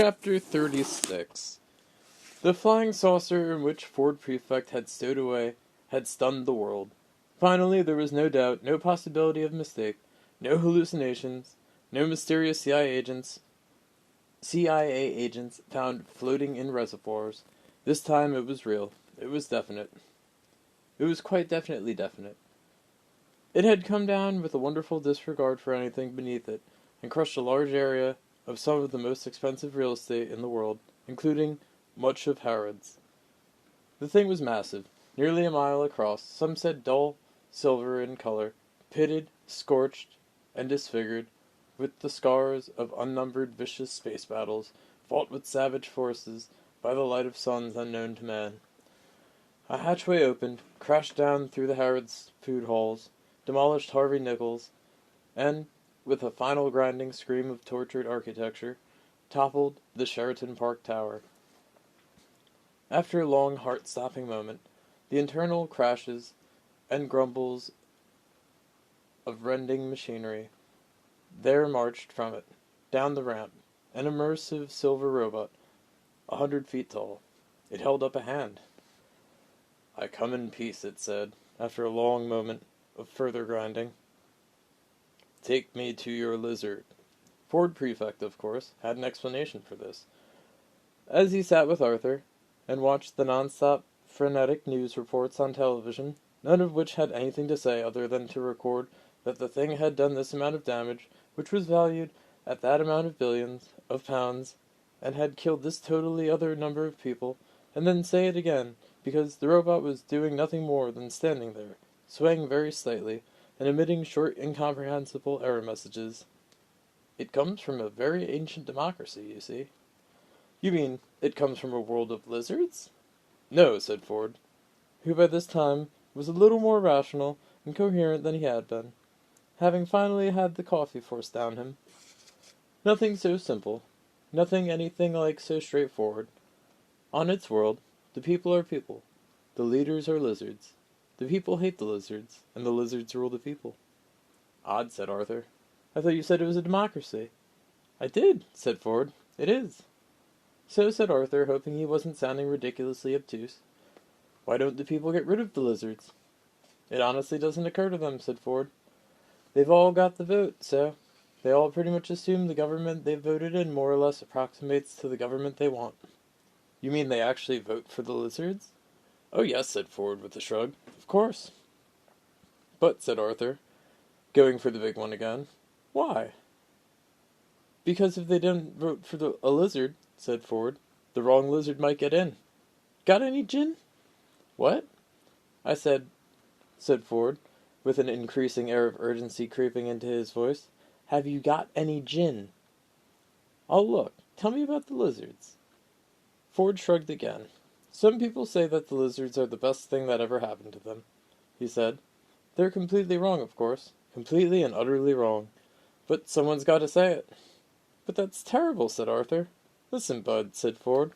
Chapter 36. The flying saucer in which Ford Prefect had stowed away had stunned the world. Finally, there was no doubt, no possibility of mistake, no hallucinations, no mysterious CIA agents found floating in reservoirs. This time it was real. It was definite. It was quite definitely definite. It had come down with a wonderful disregard for anything beneath it, and crushed a large area of some of the most expensive real estate in the world, including much of Harrods. The thing was massive, nearly a mile across, some said dull silver in color, pitted, scorched, and disfigured, with the scars of unnumbered vicious space battles, fought with savage forces by the light of suns unknown to man. A hatchway opened, crashed down through the Harrods food halls, demolished Harvey Nichols, and, with a final grinding scream of tortured architecture, toppled the Sheraton Park Tower. After a long, heart-stopping moment, the internal crashes and grumbles of rending machinery, there marched from it, down the ramp, an immersive silver robot, 100 feet tall. It held up a hand. "I come in peace," it said, after a long moment of further grinding. "Take me to your lizard." Ford Prefect, of course, had an explanation for this. As he sat with Arthur, and watched the non-stop, frenetic news reports on television, none of which had anything to say other than to record that the thing had done this amount of damage, which was valued at that amount of billions of pounds, and had killed this totally other number of people, and then say it again, because the robot was doing nothing more than standing there, swaying very slightly, and emitting short, incomprehensible error messages. "It comes from a very ancient democracy, you see." "You mean, it comes from a world of lizards?" "No," said Ford, who by this time was a little more rational and coherent than he had been, having finally had the coffee forced down him. "Nothing so simple. Nothing anything like so straightforward. On its world, the people are people. The leaders are lizards. The people hate the lizards, and the lizards rule the people." "Odd," said Arthur. "I thought you said it was a democracy." "I did," said Ford. "It is." "So," said Arthur, hoping he wasn't sounding ridiculously obtuse, "why don't the people get rid of the lizards?" "It honestly doesn't occur to them," said Ford. "They've all got the vote, so they all pretty much assume the government they've voted in more or less approximates to the government they want." "You mean they actually vote for the lizards?" "Oh yes," said Ford with a shrug. "Of course." "But," said Arthur, going for the big one again, "why?" "Because if they didn't vote for a lizard," said Ford, "the wrong lizard might get in. Got any gin?" "What?" "I said," said Ford, with an increasing air of urgency creeping into his voice, "have you got any gin?" "I'll look. Tell me about the lizards." Ford shrugged again. "Some people say that the lizards are the best thing that ever happened to them," he said. "They're completely wrong, of course. Completely and utterly wrong. But someone's got to say it." "But that's terrible," said Arthur. "Listen, Bud," said Ford.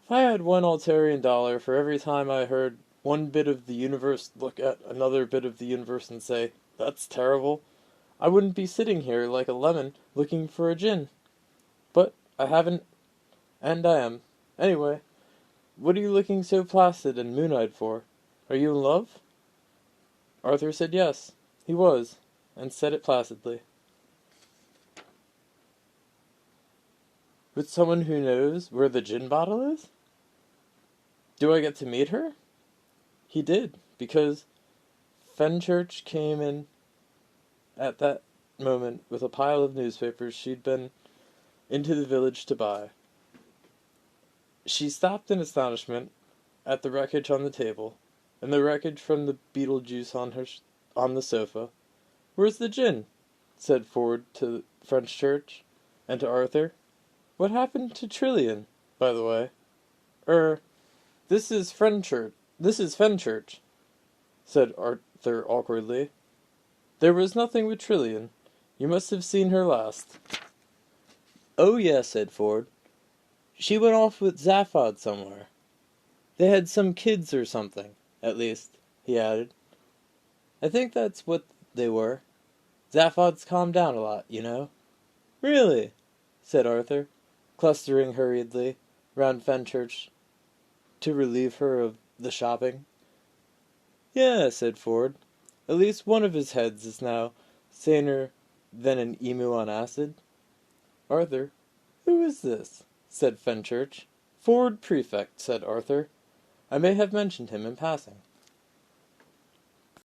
"If I had $1 for every time I heard one bit of the universe look at another bit of the universe and say, 'That's terrible,' I wouldn't be sitting here like a lemon looking for a gin. But I haven't, and I am. Anyway, what are you looking so placid and moon-eyed for? Are you in love?" Arthur said yes, he was, and said it placidly. "With someone who knows where the gin bottle is?" "Do I get to meet her?" He did, because Fenchurch came in at that moment with a pile of newspapers she'd been into the village to buy. She stopped in astonishment at the wreckage on the table, and the wreckage from the Beetlejuice on the sofa. "Where's the gin?" said Ford to Fenchurch, and to Arthur. "What happened to Trillian, by the way?" This is Fenchurch," said Arthur awkwardly. "There was nothing with Trillian. You must have seen her last." "Oh yes," said Ford. "She went off with Zaphod somewhere. They had some kids or something, at least," he added. "I think that's what they were. Zaphod's calmed down a lot, you know." "Really?" said Arthur. clustering hurriedly round Fenchurch to relieve her of the shopping. "Yeah," said Ford. "At least one of his heads is now saner than an emu on acid." "Arthur, who is this?" said Fenchurch. "Ford Prefect," said Arthur. "I may have mentioned him in passing."